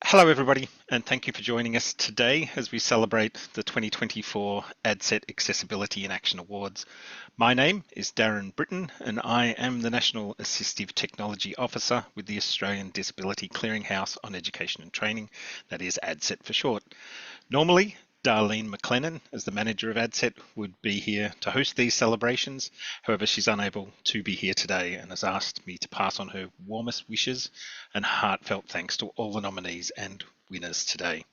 Hello everybody, and thank you for joining us today as we celebrate the 2024 ADCET Accessibility in Action Awards. My name is Darren Britton, and I am the National Assistive Technology Officer with the Australian Disability Clearinghouse on Education and Training, that is ADCET for short. Normally, Darlene McLennan, as the manager of ADCET, would be here to host these celebrations. However, she's unable to be here today and has asked me to pass on her warmest wishes and heartfelt thanks to all the nominees and winners today.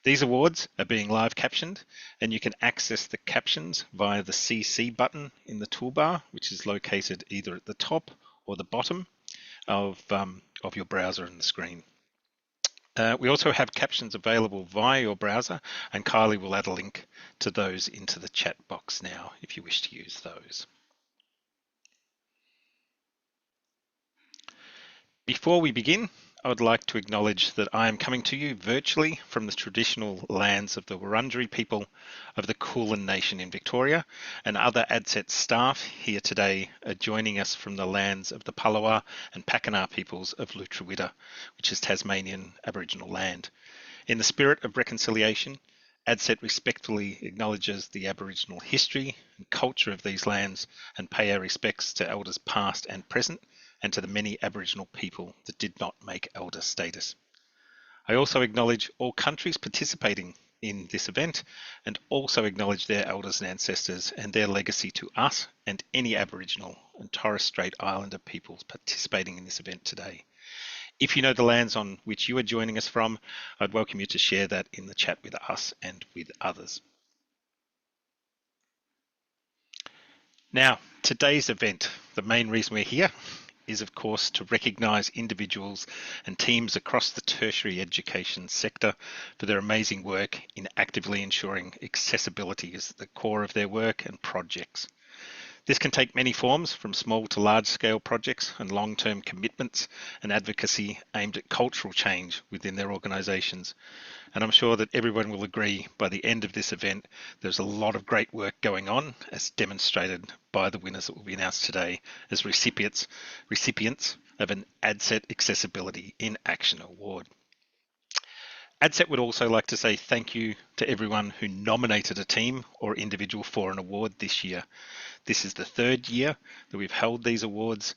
These awards are being live captioned, and you can access the captions via the CC button in the toolbar, which is located either at the top or the bottom of your browser and the screen. We also have captions available via your browser, and Kylie will add a link to those into the chat box now if you wish to use those. Before we begin, I would like to acknowledge that I am coming to you virtually from the traditional lands of the Wurundjeri people of the Kulin Nation in Victoria, and other ADCET staff here today are joining us from the lands of the Palawa and Pakeha peoples of Lutruwita, which is Tasmanian Aboriginal land. In the spirit of reconciliation, ADCET respectfully acknowledges the Aboriginal history and culture of these lands and pay our respects to elders past and present, and to the many Aboriginal people that did not make elder status. I also acknowledge all countries participating in this event, and also acknowledge their elders and ancestors and their legacy to us and any Aboriginal and Torres Strait Islander peoples participating in this event today. If you know the lands on which you are joining us from, I'd welcome you to share that in the chat with us and with others. Now, today's event, the main reason we're here is, of course, to recognise individuals and teams across the tertiary education sector for their amazing work in actively ensuring accessibility is at the core of their work and projects. This can take many forms, from small to large-scale projects and long-term commitments and advocacy aimed at cultural change within their organisations. And I'm sure that everyone will agree by the end of this event, there's a lot of great work going on, as demonstrated by the winners that will be announced today as recipients of an ADCET Accessibility in Action Award. ADCET would also like to say thank you to everyone who nominated a team or individual for an award this year. This is the third year that we've held these awards,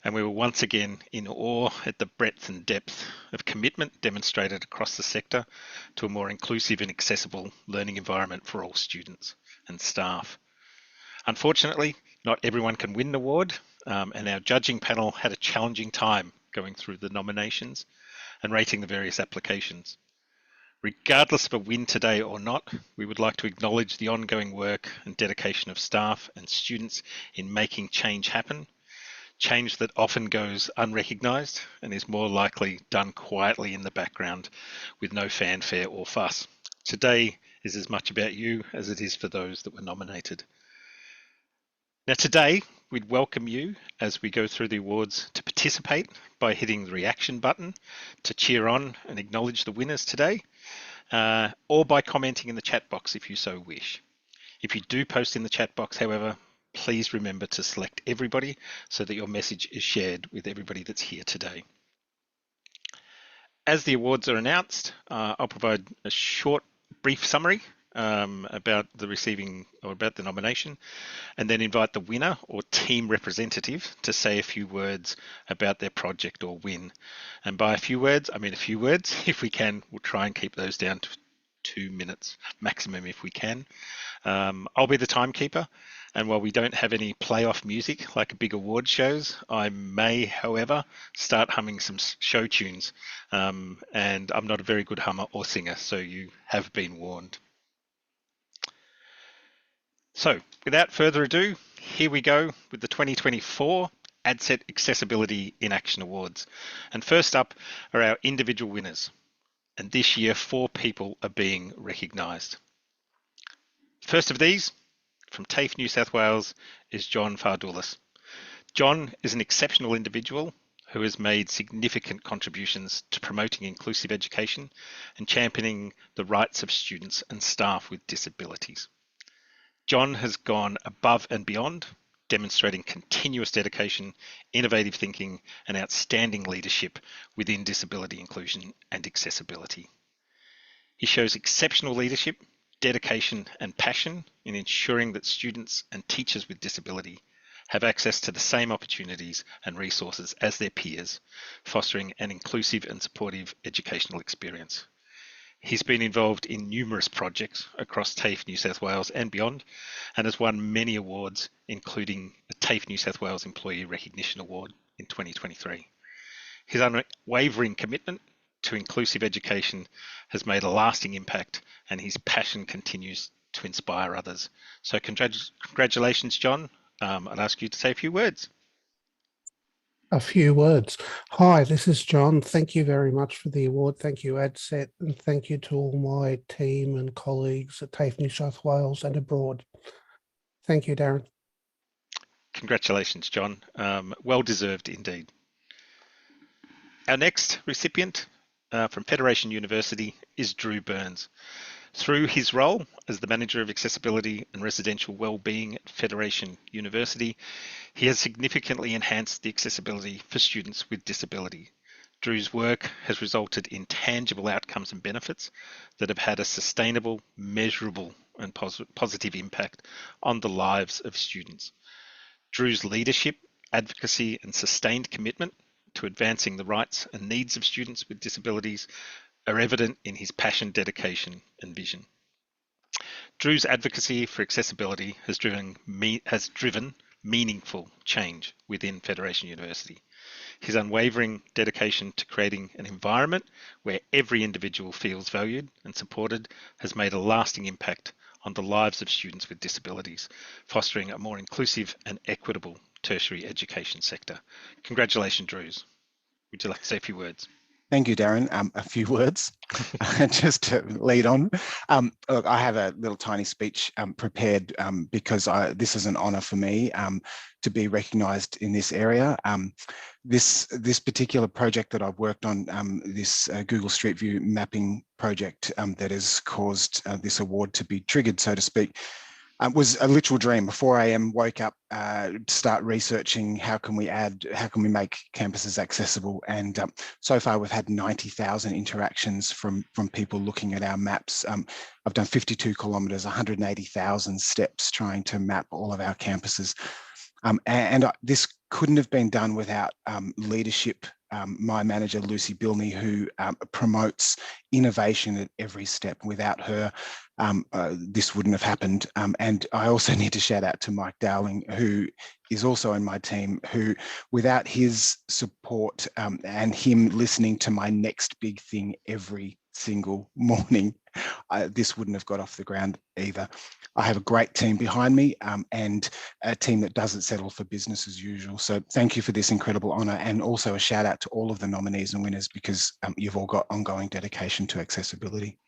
and we were once again in awe at the breadth and depth of commitment demonstrated across the sector to a more inclusive and accessible learning environment for all students and staff. Unfortunately, not everyone can win an award, and our judging panel had a challenging time going through the nominations and rating the various applications. Regardless of a win today or not, we would like to acknowledge the ongoing work and dedication of staff and students in making change happen, change that often goes unrecognised and is more likely done quietly in the background with no fanfare or fuss. Today is as much about you as it is for those that were nominated. Now today, we'd welcome you as we go through the awards to participate by hitting the reaction button to cheer on and acknowledge the winners today, or by commenting in the chat box if you so wish. If you do post in the chat box, however, please remember to select everybody so that your message is shared with everybody that's here today. As the awards are announced, I'll provide a short, brief summary about the nomination, and then invite the winner or team representative to say a few words about their project or win. And by a few words, I mean a few words. If we can, we'll try and keep those down to 2 minutes maximum if we can. I'll be the timekeeper, and while we don't have any playoff music like a big award shows, I may, however, start humming some show tunes, and I'm not a very good hummer or singer, so you have been warned. So without further ado, here we go with the 2024 ADCET Accessibility in Action Awards. And first up are our individual winners. And this year, 4 people are being recognised. First of these, from TAFE New South Wales, is John Fardoulis. John is an exceptional individual who has made significant contributions to promoting inclusive education and championing the rights of students and staff with disabilities. John has gone above and beyond demonstrating continuous dedication, innovative thinking, and outstanding leadership within disability inclusion and accessibility. He shows exceptional leadership, dedication, and passion in ensuring that students and teachers with disability have access to the same opportunities and resources as their peers, fostering an inclusive and supportive educational experience. He's been involved in numerous projects across TAFE New South Wales and beyond, and has won many awards, including the TAFE New South Wales Employee Recognition Award in 2023. His unwavering commitment to inclusive education has made a lasting impact, and his passion continues to inspire others. So congratulations, John. I'd ask you to say a few words. A few words. Hi, this is John. Thank you very much for the award. Thank you, ADCET, and thank you to all my team and colleagues at TAFE New South Wales and abroad. Thank you, Darren. Congratulations, John. Well deserved indeed. Our next recipient from Federation University is Drew Burns. Through his role as the Manager of Accessibility and Residential Wellbeing at Federation University, he has significantly enhanced the accessibility for students with disability. Drew's work has resulted in tangible outcomes and benefits that have had a sustainable, measurable, and positive impact on the lives of students. Drew's leadership, advocacy, and sustained commitment to advancing the rights and needs of students with disabilities are evident in his passion, dedication, and vision. Drew's advocacy for accessibility has driven meaningful change within Federation University. His unwavering dedication to creating an environment where every individual feels valued and supported has made a lasting impact on the lives of students with disabilities, fostering a more inclusive and equitable tertiary education sector. Congratulations, Drew. Would you like to say a few words? Thank you, Darren. A few words, just to lead on. Look, I have a little tiny speech prepared because this is an honour for me to be recognised in this area. This particular project that I've worked on, this Google Street View mapping project that has caused this award to be triggered, so to speak, was a literal dream. 4 a.m. woke up to start researching how can we make campuses accessible, and so far we've had 90,000 interactions from people looking at our maps. I've done 52 kilometres, 180,000 steps trying to map all of our campuses, and this couldn't have been done without leadership. My manager, Lucy Bilney, who promotes innovation at every step. Without her, this wouldn't have happened. And I also need to shout out to Mike Dowling, who is also in my team, who, without his support and him listening to my next big thing every single morning, this wouldn't have got off the ground either. I have a great team behind me and a team that doesn't settle for business as usual. So thank you for this incredible honour, and also a shout out to all of the nominees and winners, because you've all got ongoing dedication to accessibility.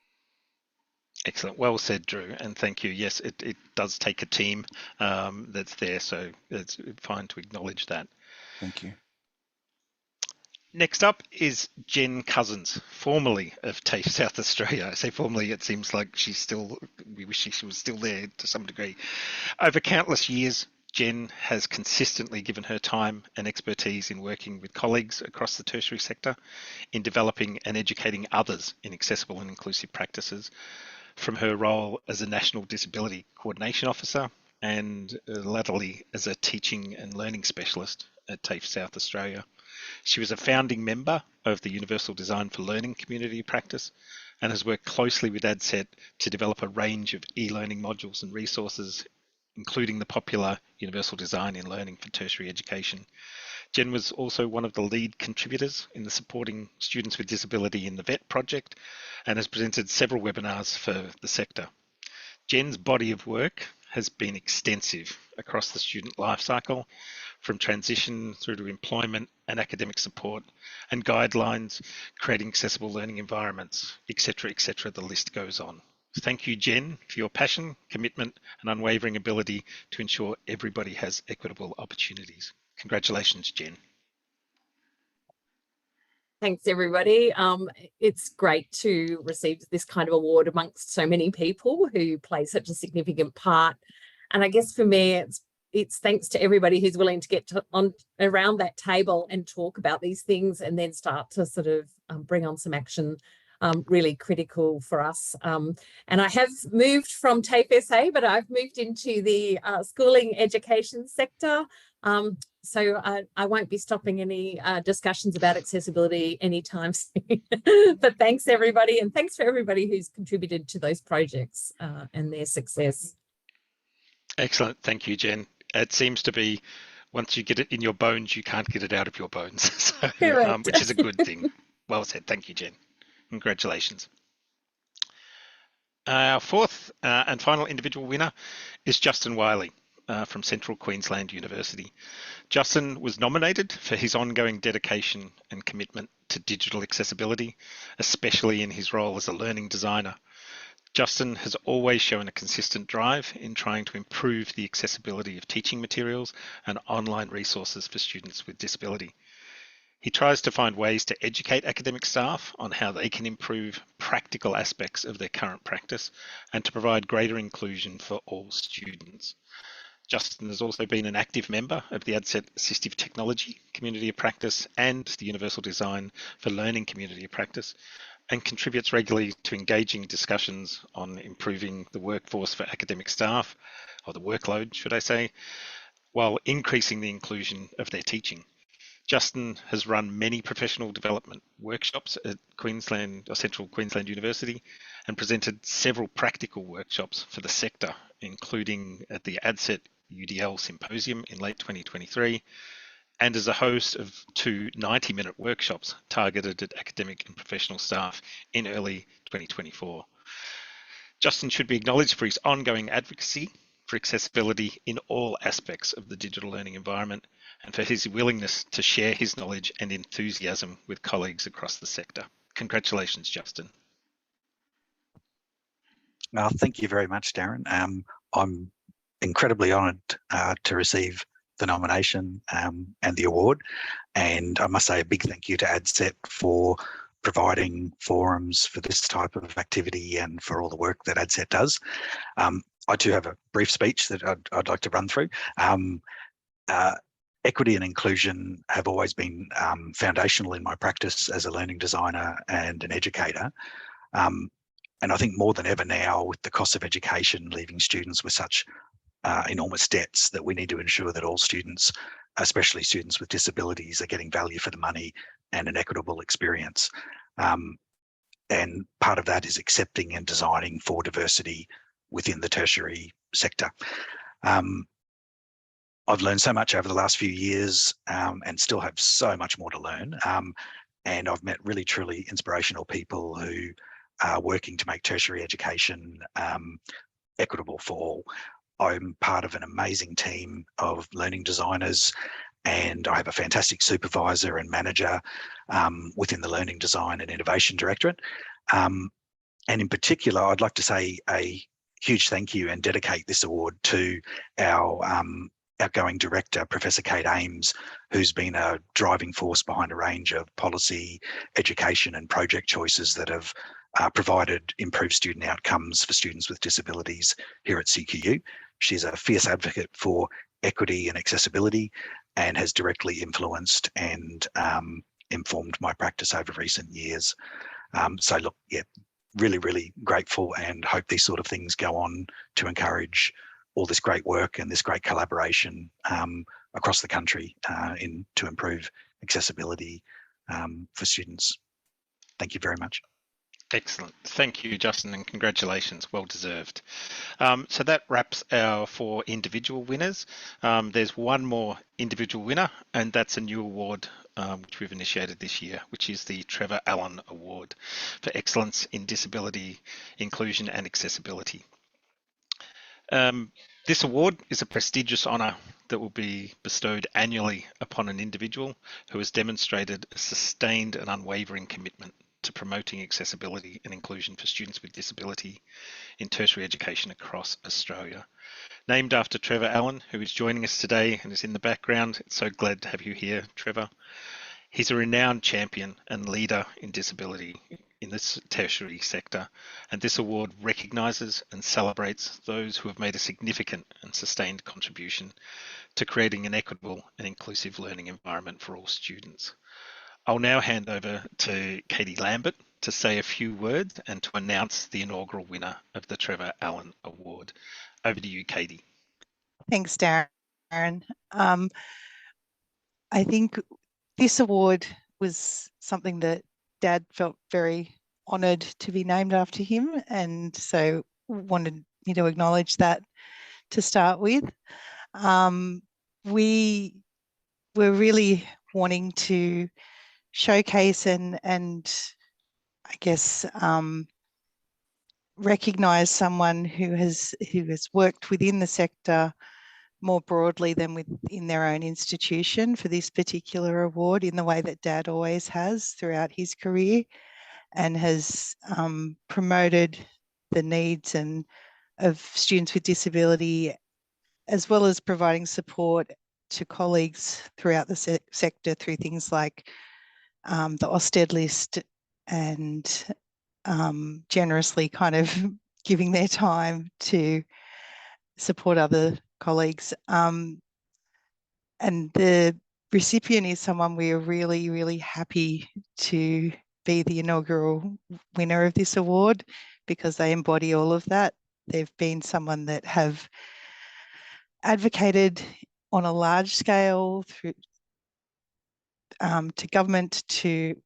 Excellent. Well said, Drew, and thank you. Yes, it does take a team that's there, so it's fine to acknowledge that. Thank you. Next up is Jen Cousins, formerly of TAFE South Australia. I say formerly, it seems like we wish she was still there to some degree. Over countless years, Jen has consistently given her time and expertise in working with colleagues across the tertiary sector in developing and educating others in accessible and inclusive practices, from her role as a National Disability Coordination Officer and latterly as a teaching and learning specialist at TAFE South Australia. She was a founding member of the Universal Design for Learning community practice and has worked closely with ADCET to develop a range of e-learning modules and resources, including the popular Universal Design in Learning for Tertiary Education. Jen was also one of the lead contributors in the supporting students with disability in the VET project and has presented several webinars for the sector. Jen's body of work has been extensive across the student life cycle, from transition through to employment and academic support and guidelines, creating accessible learning environments, etc., etc. The list goes on. Thank you, Jen, for your passion, commitment, and unwavering ability to ensure everybody has equitable opportunities. Congratulations, Jen. Thanks, everybody. It's great to receive this kind of award amongst so many people who play such a significant part. And I guess for me, it's it's thanks to everybody who's willing to get on around that table and talk about these things, and then start to sort of bring on some action. Really critical for us. And I have moved from TAFE SA, but I've moved into the schooling education sector. So I won't be stopping any discussions about accessibility anytime soon. But thanks everybody, and thanks for everybody who's contributed to those projects and their success. Excellent. Thank you, Jen. It seems to be once you get it in your bones, you can't get it out of your bones, so, which is a good thing. Well said. Thank you, Jen. Congratulations. Our fourth and final individual winner is Justin Wiley from Central Queensland University. Justin was nominated for his ongoing dedication and commitment to digital accessibility, especially in his role as a learning designer. Justin has always shown a consistent drive in trying to improve the accessibility of teaching materials and online resources for students with disability. He tries to find ways to educate academic staff on how they can improve practical aspects of their current practice and to provide greater inclusion for all students. Justin has also been an active member of the ADCET Assistive Technology Community of Practice and the Universal Design for Learning Community of Practice, and contributes regularly to engaging discussions on improving the workforce for academic staff, or the workload, should I say, while increasing the inclusion of their teaching. Justin has run many professional development workshops at Queensland or Central Queensland University and presented several practical workshops for the sector, including at the ADCET UDL Symposium in late 2023, and as a host of 2 90-minute workshops targeted at academic and professional staff in early 2024. Justin should be acknowledged for his ongoing advocacy for accessibility in all aspects of the digital learning environment, and for his willingness to share his knowledge and enthusiasm with colleagues across the sector. Congratulations, Justin. Thank you very much, Darren. I'm incredibly honoured to receive the nomination and the award, and I must say a big thank you to ADCET for providing forums for this type of activity and for all the work that ADCET does. I too have a brief speech that I'd like to run through. Equity and inclusion have always been foundational in my practice as a learning designer and an educator. And I think more than ever now, with the cost of education leaving students with such enormous debts, that we need to ensure that all students, especially students with disabilities, are getting value for the money and an equitable experience. And part of that is accepting and designing for diversity within the tertiary sector. I've learned so much over the last few years and still have so much more to learn. And I've met really, truly inspirational people who are working to make tertiary education equitable for all. I'm part of an amazing team of learning designers, and I have a fantastic supervisor and manager within the Learning Design and Innovation Directorate. And in particular, I'd like to say a huge thank you and dedicate this award to our outgoing director, Professor Kate Ames, who's been a driving force behind a range of policy, education and project choices that have provided improved student outcomes for students with disabilities here at CQU. She's a fierce advocate for equity and accessibility and has directly influenced and informed my practice over recent years. So look, yeah, really, really grateful, and hope these sort of things go on to encourage all this great work and this great collaboration across the country to improve accessibility for students. Thank you very much. Excellent. Thank you, Justin, and congratulations. Well deserved. So that wraps our 4 individual winners. There's one more individual winner, and that's a new award which we've initiated this year, which is the Trevor Allan Award for Excellence in Disability, Inclusion and Accessibility. This award is a prestigious honour that will be bestowed annually upon an individual who has demonstrated a sustained and unwavering commitment to promoting accessibility and inclusion for students with disability in tertiary education across Australia. Named after Trevor Allan, who is joining us today and is in the background. It's so glad to have you here, Trevor. He's a renowned champion and leader in disability in this tertiary sector, and this award recognises and celebrates those who have made a significant and sustained contribution to creating an equitable and inclusive learning environment for all students. I'll now hand over to Katie Lambert to say a few words and to announce the inaugural winner of the Trevor Allan Award. Over to you, Katie. Thanks, Darren. I think this award was something that Dad felt very honoured to be named after him, and so wanted me to acknowledge that to start with. We were really wanting to showcase and I guess recognise someone who has worked within the sector more broadly than within their own institution for this particular award, in the way that Dad always has throughout his career, and has promoted the needs of students with disability, as well as providing support to colleagues throughout the sector through things like the ADCET list, and generously kind of giving their time to support other colleagues. And the recipient is someone we are really, really happy to be the inaugural winner of this award, because they embody all of that. They've been someone that have advocated on a large scale through to government, to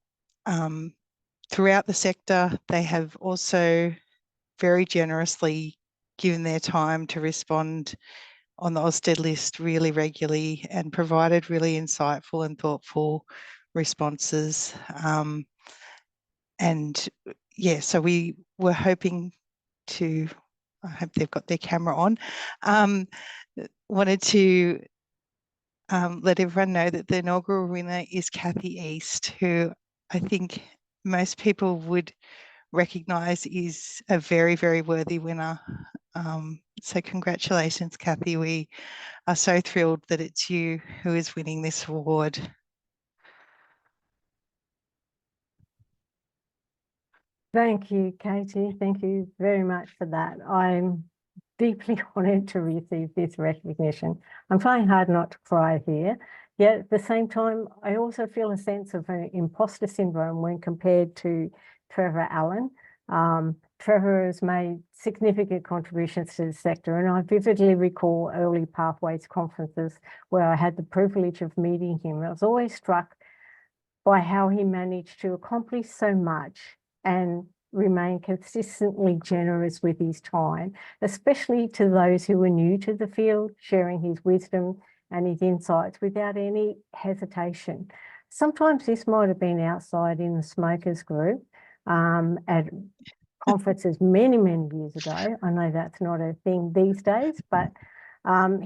throughout the sector. They have also very generously given their time to respond on the ADCET list really regularly, and provided really insightful and thoughtful responses. And yeah, so we were hoping to, I hope they've got their camera on, wanted to let everyone know that the inaugural winner is Kathy East, who I think most people would recognise is a very, very worthy winner. So congratulations, Kathy. We are so thrilled that it's you who is winning this award. Thank you, Katie. Thank you very much for that. I'm deeply honoured to receive this recognition. I'm trying hard not to cry here, yet at the same time, I also feel a sense of an imposter syndrome when compared to Trevor Allan. Trevor has made significant contributions to the sector, and I vividly recall early Pathways conferences where I had the privilege of meeting him. I was always struck by how he managed to accomplish so much and remain consistently generous with his time, especially to those who were new to the field, sharing his wisdom and his insights without any hesitation. Sometimes this might have been outside in the smokers group at conferences many, many years ago. I know that's not a thing these days, but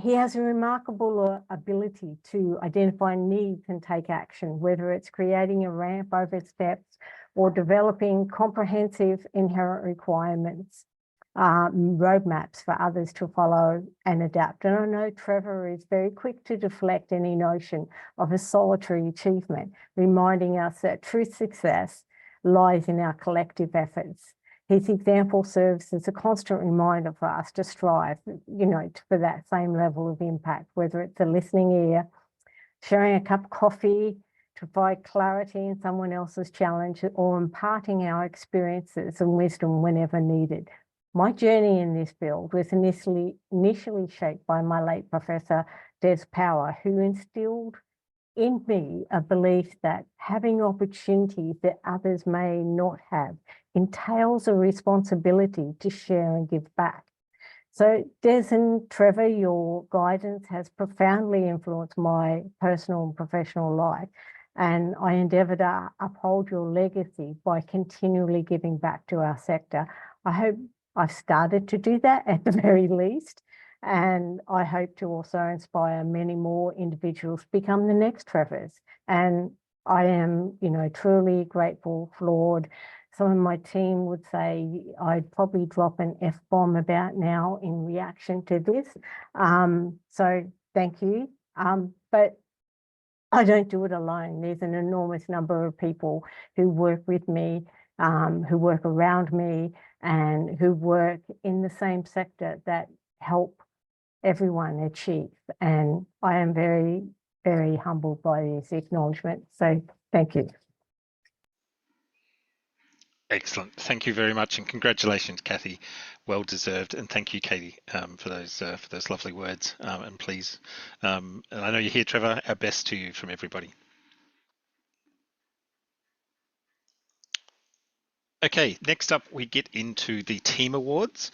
he has a remarkable ability to identify needs and take action, whether it's creating a ramp over steps or developing comprehensive inherent requirements, roadmaps for others to follow and adapt. And I know Trevor is very quick to deflect any notion of a solitary achievement, reminding us that true success lies in our collective efforts. His example serves as a constant reminder for us to strive, for that same level of impact, whether it's a listening ear, sharing a cup of coffee to provide clarity in someone else's challenge, or imparting our experiences and wisdom whenever needed. My journey in this field was initially shaped by my late Professor Des Power, who instilled in me a belief that having opportunities that others may not have entails a responsibility to share and give back. So Des and Trevor, your guidance has profoundly influenced my personal and professional life, and I endeavour to uphold your legacy by continually giving back to our sector. I hope I've started to do that at the very least, and I hope to also inspire many more individuals to become the next Trevors. And I am, truly grateful, floored. Some of my team would say I'd probably drop an F-bomb about now in reaction to this. So thank you. But I don't do it alone. There's an enormous number of people who work with me who work around me and who work in the same sector that help everyone achieve. And I am very, very humbled by this acknowledgement. So thank you. Excellent. Thank you very much, and congratulations, Kathy. Well deserved, and thank you, Katie, for those lovely words. And please, and I know you're here, Trevor. Our best to you from everybody. Okay, next up we get into the team awards.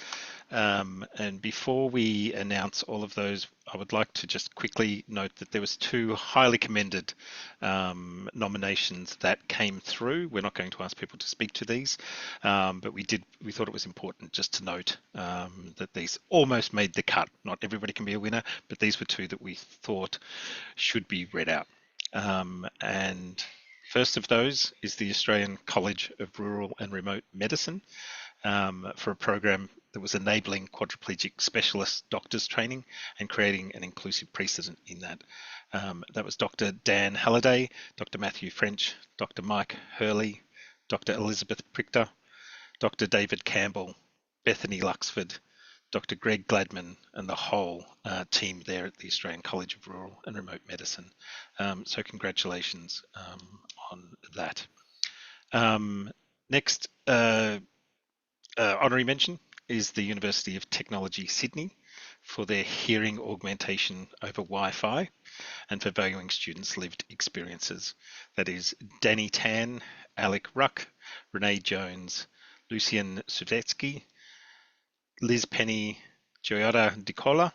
And before we announce all of those, I would like to just quickly note that there was 2 highly commended nominations that came through. We're not going to ask people to speak to these, but we thought it was important just to note that these almost made the cut. Not everybody can be a winner, but these were 2 that we thought should be read out. And first of those is the Australian College of Rural and Remote Medicine for a program that was enabling quadriplegic specialist doctors training and creating an inclusive precedent in that. That was Dr. Dan Halliday, Dr. Matthew French, Dr. Mike Hurley, Dr. Elizabeth Prichter, Dr. David Campbell, Bethany Luxford, Dr. Greg Gladman, and the whole team there at the Australian College of Rural and Remote Medicine. So congratulations on that. Next honorary mention is the University of Technology Sydney for their hearing augmentation over Wi-Fi and for valuing students' lived experiences. That is Danny Tan, Alec Ruck, Renee Jones, Lucian Sudetsky, Liz Penny, Joyota DiCola,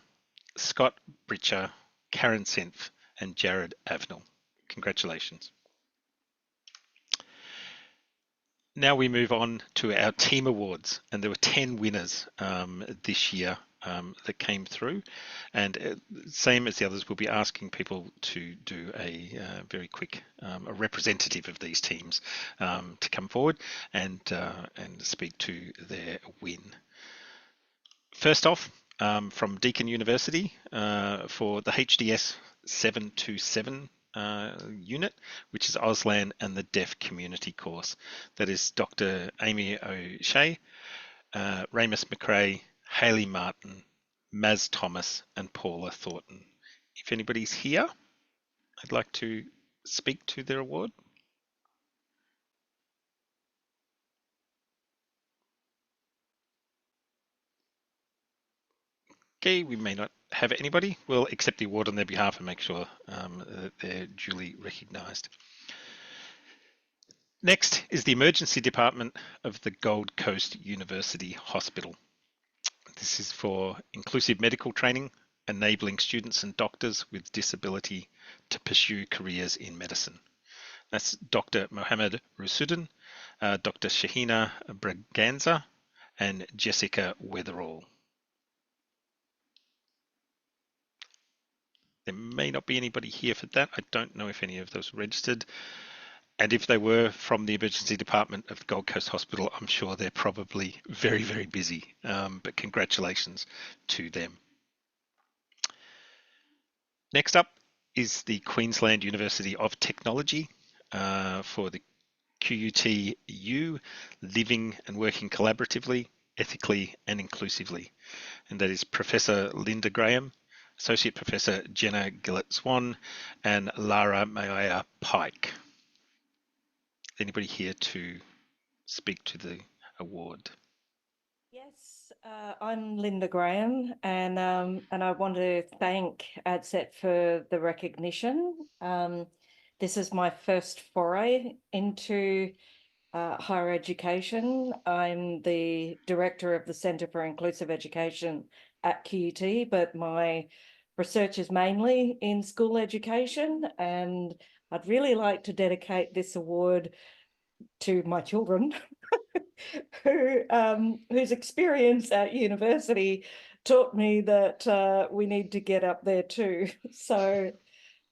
Scott Britcher, Karen Senf, and Jared Avnell. Congratulations. Now we move on to our team awards, and there were 10 winners this year that came through, and same as the others, we'll be asking people to do a very quick a representative of these teams to come forward and speak to their win. First off, from Deakin University for the HDS 727 unit, which is Auslan and the Deaf Community course. That is Dr. Amy O'Shea, Ramus McRae, Hayley Martin, Maz Thomas, and Paula Thornton. If anybody's here, I'd like to speak to their award. Okay, we may not have anybody. We'll accept the award on their behalf and make sure that they're duly recognised. Next is the Emergency Department of the Gold Coast University Hospital. This is for inclusive medical training, enabling students and doctors with disability to pursue careers in medicine. That's Dr. Mohammed Rusuddin, Dr. Shahina Braganza, and Jessica Weatherall. There may not be anybody here for that. I don't know if any of those were registered. And if they were from the emergency department of the Gold Coast Hospital, I'm sure they're probably very, very busy. But congratulations to them. Next up is the Queensland University of Technology for the QUTU, Living and Working Collaboratively, Ethically and Inclusively. And that is Professor Linda Graham, Associate Professor Jenna Gillett-Swan, and Lara Maya Pike. Anybody here to speak to the award? Yes, I'm Linda Graham, and I want to thank ADCET for the recognition. This is my first foray into higher education. I'm the director of the Centre for Inclusive Education at QUT, but my research is mainly in school education, and I'd really like to dedicate this award to my children whose experience at university taught me that we need to get up there too. So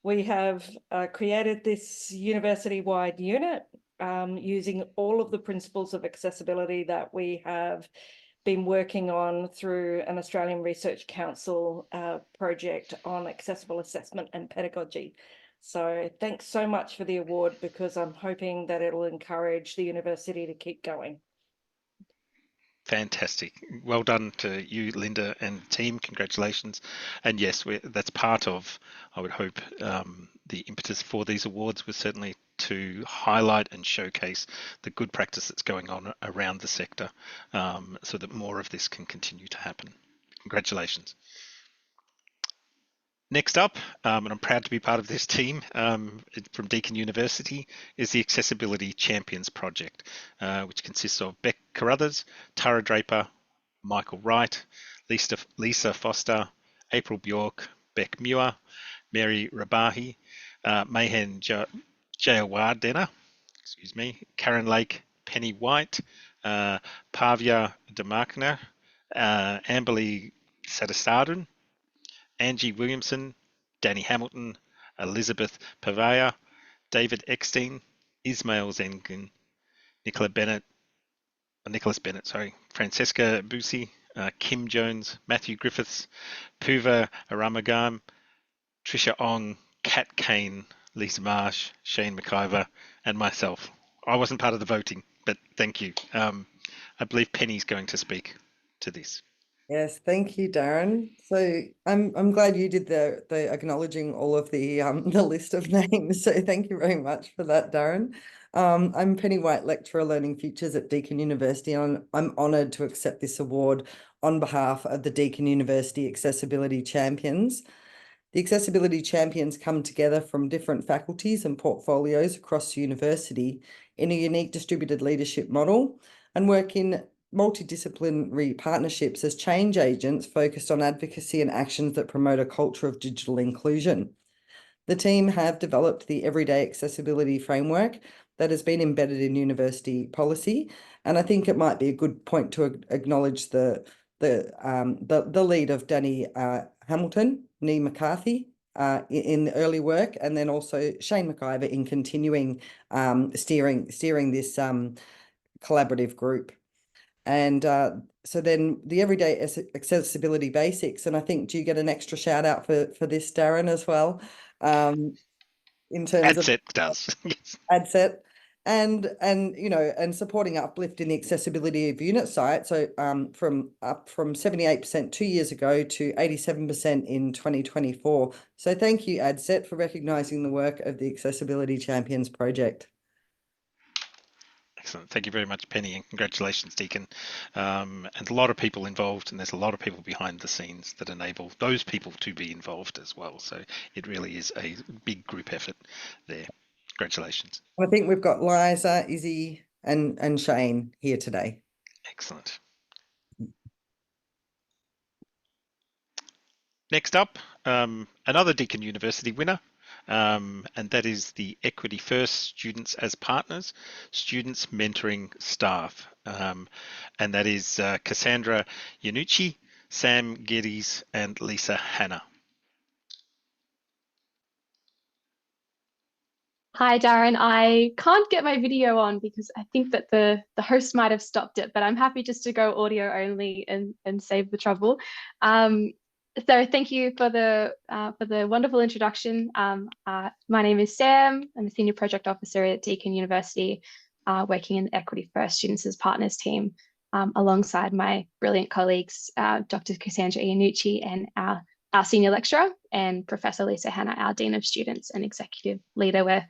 we have created this university-wide unit using all of the principles of accessibility that we have been working on through an Australian Research Council project on accessible assessment and pedagogy. So thanks so much for the award, because I'm hoping that it'll encourage the university to keep going. Fantastic. Well done to you, Linda, and team. Congratulations. And yes, that's part of, I would hope, the impetus for these awards was certainly to highlight and showcase the good practice that's going on around the sector, so that more of this can continue to happen. Congratulations. Next up, and I'm proud to be part of this team from Deakin University, is the Accessibility Champions Project, which consists of Beck Carruthers, Tara Draper, Michael Wright, Lisa Foster, April Bjork, Beck Muir, Mary Rabahi, Mahen Jayawardena, Karen Lake, Penny White, Pavya Demarkner, Amberly Sadasadun, Angie Williamson, Danny Hamilton, Elizabeth Pavaya, David Eckstein, Ismail Zengen, Nicholas Bennett, Francesca Busi, Kim Jones, Matthew Griffiths, Puva Aramagam, Trisha Ong, Kat Kane, Lisa Marsh, Shane McIver, and myself. I wasn't part of the voting, but thank you. I believe Penny's going to speak to this. Yes, thank you, Darren. So I'm glad you did the acknowledging all of the list of names. So thank you very much for that, Darren. I'm Penny White, Lecturer Learning Futures at Deakin University, and I'm honoured to accept this award on behalf of the Deakin University Accessibility Champions. The Accessibility Champions come together from different faculties and portfolios across the university in a unique distributed leadership model and work in multidisciplinary partnerships as change agents focused on advocacy and actions that promote a culture of digital inclusion. The team have developed the Everyday Accessibility Framework that has been embedded in university policy, and I think it might be a good point to acknowledge the lead of Danny Hamilton, Nee McCarthy in the early work, and then also Shane McIver in continuing steering this collaborative group. And so then the Everyday Accessibility Basics, and I think, do you get an extra shout out for this, Darren, as well? In terms ADCET does. Yes. ADCET. And supporting uplift in the accessibility of unit site. So from 78% 2 years ago to 87% in 2024. So thank you, ADCET, for recognising the work of the Accessibility Champions project. Excellent. Thank you very much, Penny, and congratulations, Deakin. And a lot of people involved, and there's a lot of people behind the scenes that enable those people to be involved as well. So it really is a big group effort there. Congratulations. I think we've got Liza, Izzy, and Shane here today. Excellent. Next up, another Deakin University winner, and that is the Equity First Students as Partners, Students Mentoring Staff. And that is Cassandra Yanucci, Sam Geddes, and Lisa Hanna. Hi, Darren. I can't get my video on because I think that the host might have stopped it, but I'm happy just to go audio only and save the trouble. So thank you for the wonderful introduction. My name is Sam. I'm a Senior Project Officer at Deakin University, working in the Equity First Students as Partners team, alongside my brilliant colleagues, Dr. Cassandra Iannucci and our Senior Lecturer, and Professor Lisa Hanna, our Dean of Students and Executive Leader. We're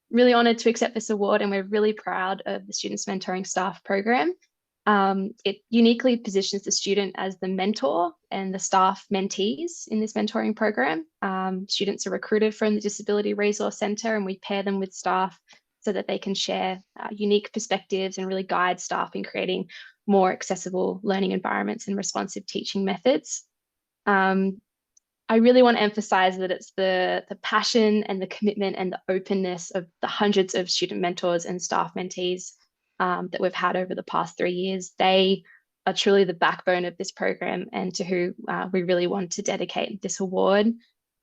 really honoured to accept this award, and we're really proud of the Students Mentoring Staff program. It uniquely positions the student as the mentor and the staff mentees in this mentoring program. Students are recruited from the Disability Resource Centre, and we pair them with staff so that they can share unique perspectives and really guide staff in creating more accessible learning environments and responsive teaching methods. I really want to emphasize that it's the passion and the commitment and the openness of the hundreds of student mentors and staff mentees that we've had over the past 3 years. They are truly the backbone of this program, and to who we really want to dedicate this award.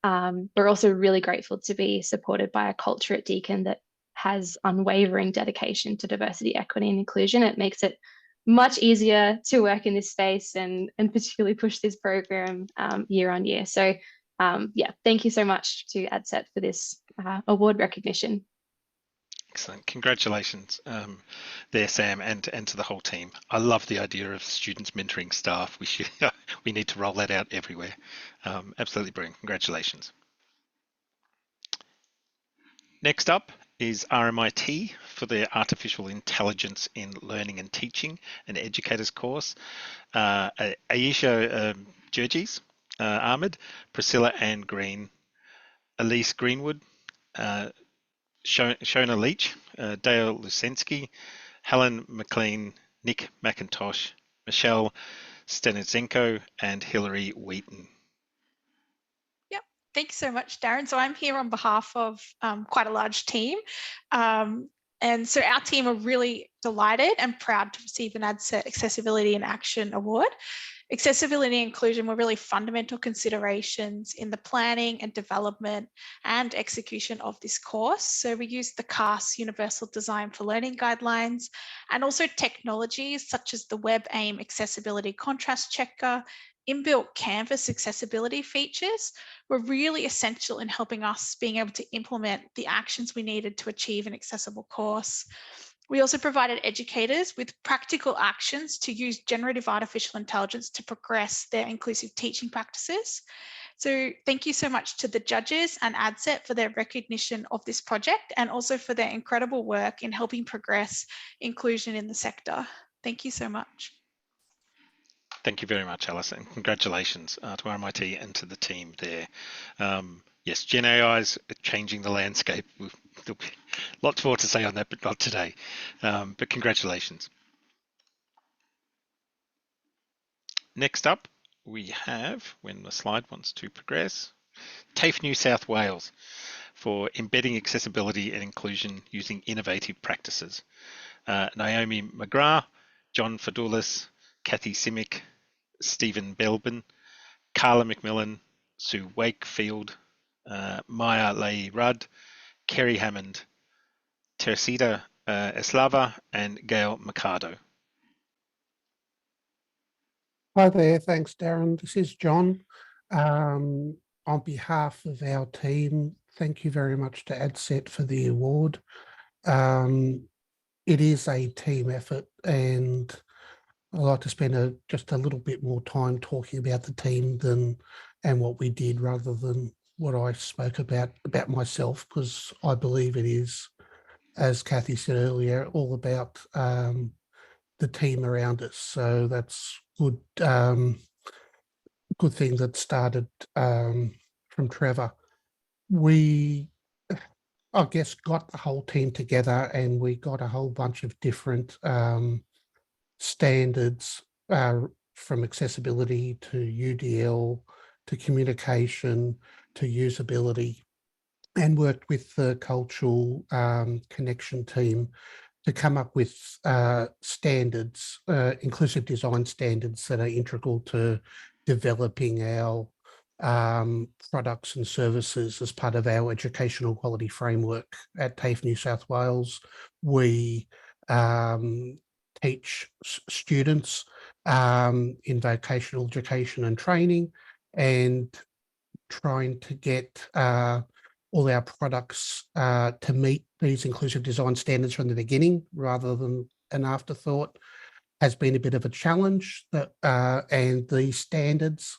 We're also really grateful to be supported by a culture at Deakin that has unwavering dedication to diversity, equity, and inclusion. It makes it much easier to work in this space and particularly push this program year on year. So yeah, thank you so much to ADCET for this award recognition. Excellent. Congratulations there, Sam, and to the whole team. I love the idea of students mentoring staff. We need to roll that out everywhere. Absolutely brilliant. Congratulations. Next up is RMIT for their Artificial Intelligence in Learning and Teaching, an educator's course. Aisha Jurgis, Ahmed, Priscilla Ann Green, Elise Greenwood, Shona Leach, Dale Lusensky, Helen McLean, Nick McIntosh, Michelle Stenitsenko, and Hilary Wheaton. Yep, thank you so much, Darren. So I'm here on behalf of quite a large team. And so our team are really delighted and proud to receive an ADCET Accessibility in Action Award. Accessibility and inclusion were really fundamental considerations in the planning and development and execution of this course. So we used the CAST Universal Design for Learning guidelines and also technologies such as the WebAIM Accessibility Contrast Checker, inbuilt Canvas accessibility features were really essential in helping us being able to implement the actions we needed to achieve an accessible course. We also provided educators with practical actions to use generative artificial intelligence to progress their inclusive teaching practices. So thank you so much to the judges and ADCET for their recognition of this project and also for their incredible work in helping progress inclusion in the sector. Thank you so much. Thank you very much, Alice, and congratulations to RMIT and to the team there. Yes, Gen AI is changing the landscape. There'll be lots more to say on that, but not today. But congratulations. Next up, we have, when the slide wants to progress, TAFE New South Wales for embedding accessibility and inclusion using innovative practices. Naomi McGrath, John Fadoulis, Kathy Simic, Stephen Belbin, Carla McMillan, Sue Wakefield, Maya Leigh Rudd, Kerry Hammond, Teresita Eslava, and Gail Mercado. Hi there, thanks Darren. This is John. On behalf of our team, thank you very much to ADCET for the award. It is a team effort, and I'd like to spend just a little bit more time talking about the team and what we did rather than what I spoke about myself, because I believe it is, as Kathy said earlier, all about the team around us. So that's good. Good thing that started from Trevor. We, I guess, got the whole team together and we got a whole bunch of different standards from accessibility to UDL to communication to usability, and worked with the cultural connection team to come up with standards, inclusive design standards that are integral to developing our products and services as part of our educational quality framework at TAFE New South Wales. We teach students in vocational education and training, and trying to get all our products to meet these inclusive design standards from the beginning rather than an afterthought has been a bit of a challenge, and these standards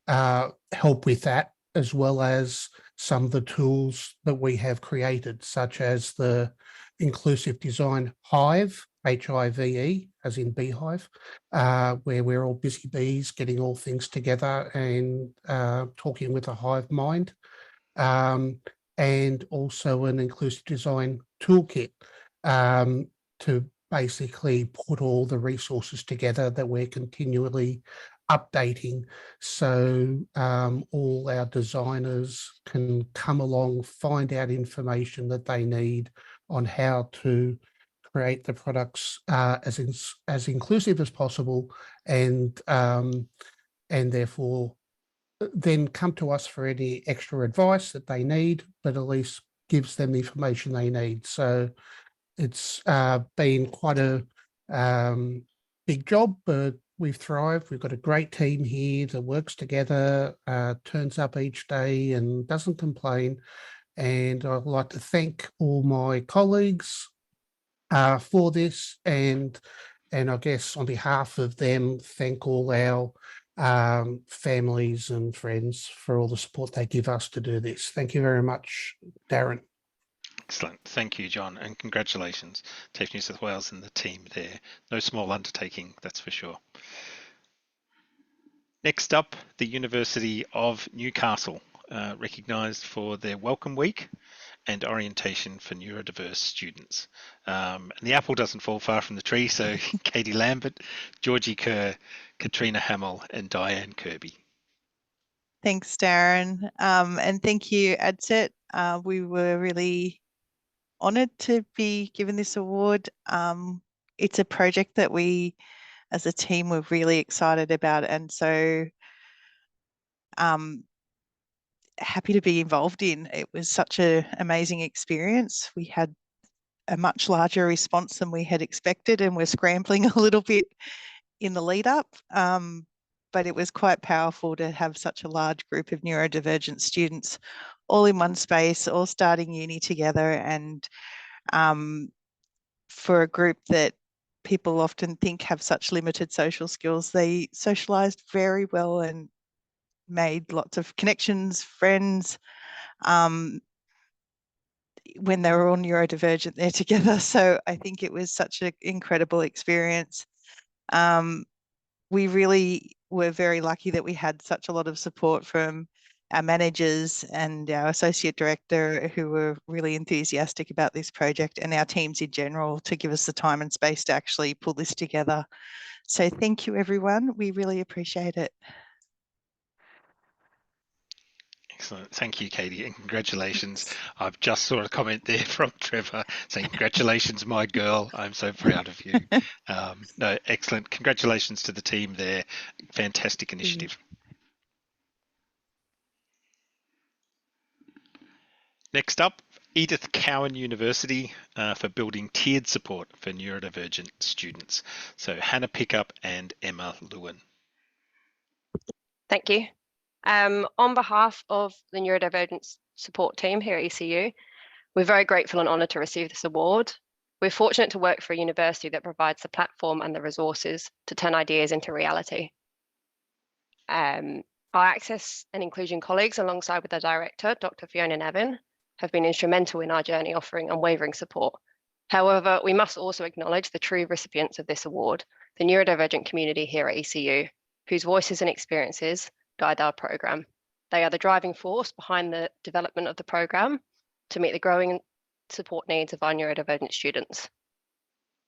help with that, as well as some of the tools that we have created, such as the Inclusive Design Hive, HIVE, as in beehive, where we're all busy bees getting all things together and talking with a hive mind. And also an inclusive design toolkit to basically put all the resources together that we're continually updating, so all our designers can come along, find out information that they need on how to create the products as inclusive as possible, and therefore then come to us for any extra advice that they need, but at least gives them the information they need. So it's been quite a big job, but we've thrived. We've got a great team here that works together, turns up each day and doesn't complain. And I'd like to thank all my colleagues for this, and I guess on behalf of them, thank all our families and friends for all the support they give us to do this. Thank you very much, Darren. Excellent. Thank you, John, and congratulations, TAFE New South Wales and the team there. No small undertaking, that's for sure. Next up, the University of Newcastle, recognised for their Welcome Week and orientation for neurodiverse students. And the apple doesn't fall far from the tree, so Katie Lambert, Georgie Kerr, Katrina Hamill, and Diane Kirby. Thanks, Darren. And thank you, ADCET. We were really honoured to be given this award. It's a project that we, as a team, were really excited about, and so happy to be involved in. It was such an amazing experience. We had a much larger response than we had expected, and we're scrambling a little bit in the lead up. But it was quite powerful to have such a large group of neurodivergent students all in one space, all starting uni together. And for a group that people often think have such limited social skills, they socialised very well and made lots of connections, friends, when they were all neurodivergent there together. So I think it was such an incredible experience. We really were very lucky that we had such a lot of support from our managers and our associate director, who were really enthusiastic about this project, and our teams in general, to give us the time and space to actually pull this together. So thank you, everyone. We really appreciate it. Excellent. Thank you, Katie, and congratulations. I've just saw a comment there from Trevor saying, congratulations, my girl. I'm so proud of you. No, excellent. Congratulations to the team there. Fantastic initiative. Next up, Edith Cowan University for building tiered support for neurodivergent students. So Hannah Pickup and Emma Lewin. Thank you. On behalf of the neurodivergent support team here at ECU, we're very grateful and honoured to receive this award. We're fortunate to work for a university that provides the platform and the resources to turn ideas into reality. Our access and inclusion colleagues, alongside with the director, Dr. Fiona Nevin, have been instrumental in our journey, offering unwavering support. However, we must also acknowledge the true recipients of this award, the neurodivergent community here at ECU, whose voices and experiences guide our programme. They are the driving force behind the development of the programme to meet the growing support needs of our neurodivergent students.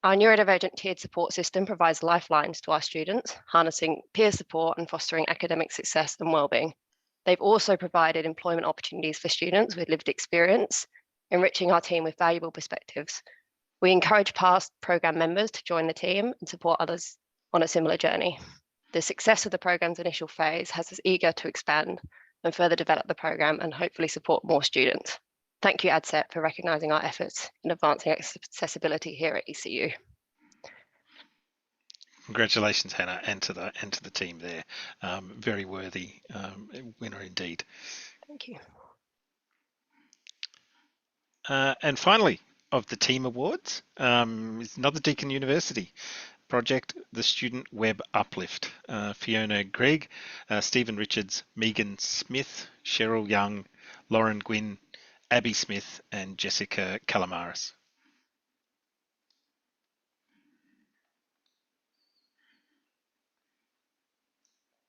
Our neurodivergent tiered support system provides lifelines to our students, harnessing peer support and fostering academic success and wellbeing. They've also provided employment opportunities for students with lived experience, enriching our team with valuable perspectives. We encourage past programme members to join the team and support others on a similar journey. The success of the programme's initial phase has us eager to expand and further develop the programme and hopefully support more students. Thank you, ADCET, for recognising our efforts in advancing accessibility here at ECU. Congratulations, Hannah, and to the team there. Very worthy winner indeed. Thank you. And finally, of the team awards, is another Deakin University project, the Student Web Uplift. Fiona Gregg, Stephen Richards, Megan Smith, Cheryl Young, Lauren Gwynn, Abby Smith, and Jessica Calamaris.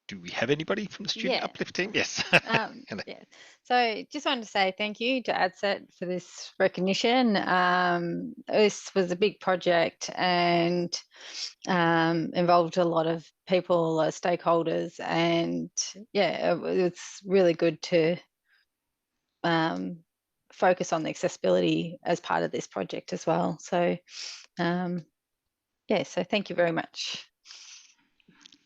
Do we have anybody from the Student Uplift team? Yes. Yeah. So just wanted to say thank you to ADCET for this recognition. This was a big project and involved a lot of people, stakeholders, and yeah, it's really good to focus on the accessibility as part of this project as well. So yeah, so thank you very much.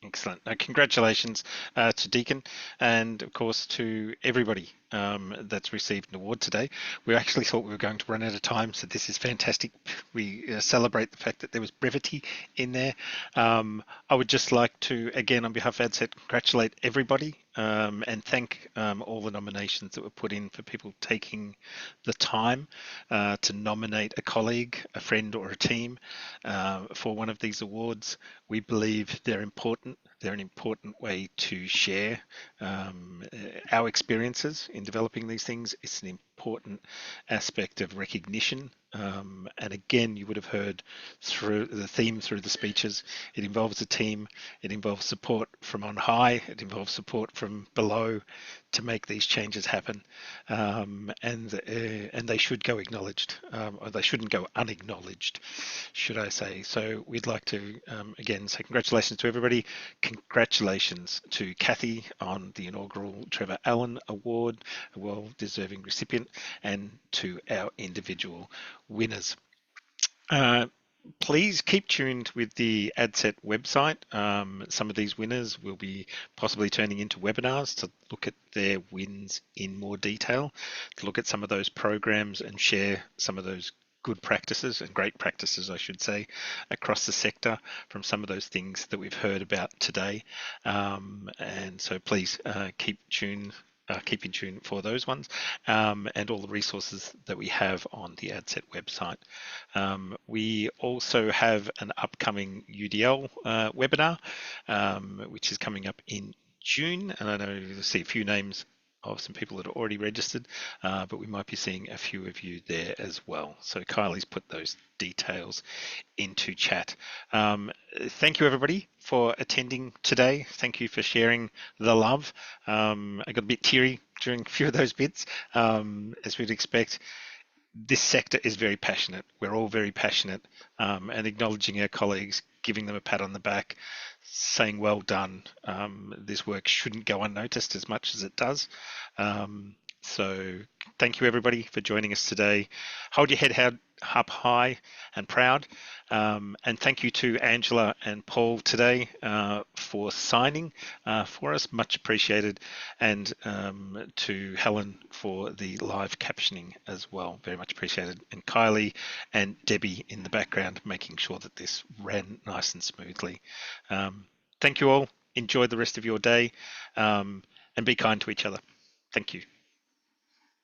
Excellent. Congratulations to Deakin, and of course to everybody that's received an award today. We actually thought we were going to run out of time, so this is fantastic. We celebrate the fact that there was brevity in there. I would just like to, again, on behalf of ADCET, congratulate everybody and thank all the nominations that were put in for people taking the time to nominate a colleague, a friend or a team for one of these awards. We believe they're important. They're an important way to share our experiences in developing these things. It's an important aspect of recognition. And again, you would have heard through the theme through the speeches, it involves a team, it involves support from on high, it involves support from below to make these changes happen. And they should go acknowledged, or they shouldn't go unacknowledged, should I say. So we'd like to, again, say congratulations to everybody. Congratulations to Kathy on the inaugural Trevor Allan Award, a well-deserving recipient, and to our individual winners. Please keep tuned with the ADCET website. Some of these winners will be possibly turning into webinars to look at their wins in more detail, to look at some of those programs and share some of those good practices and great practices, I should say, across the sector from some of those things that we've heard about today. And so please keep in tune for those ones and all the resources that we have on the ADCET website. We also have an upcoming UDL webinar, which is coming up in June, and I know you'll see a few names of some people that are already registered, but we might be seeing a few of you there as well. So Kylie's put those details into chat. Thank you everybody for attending today. Thank you for sharing the love. I got a bit teary during a few of those bits, as we'd expect. This sector is very passionate. We're all very passionate, and acknowledging our colleagues, giving them a pat on the back, saying well done. This work shouldn't go unnoticed as much as it does. So thank you everybody for joining us today. Hold your head up high and proud. And thank you to Angela and Paul today for signing for us, much appreciated. And to Helen for the live captioning as well, very much appreciated. And Kylie and Debbie in the background, making sure that this ran nice and smoothly. Thank you all. Enjoy the rest of your day and be kind to each other. Thank you.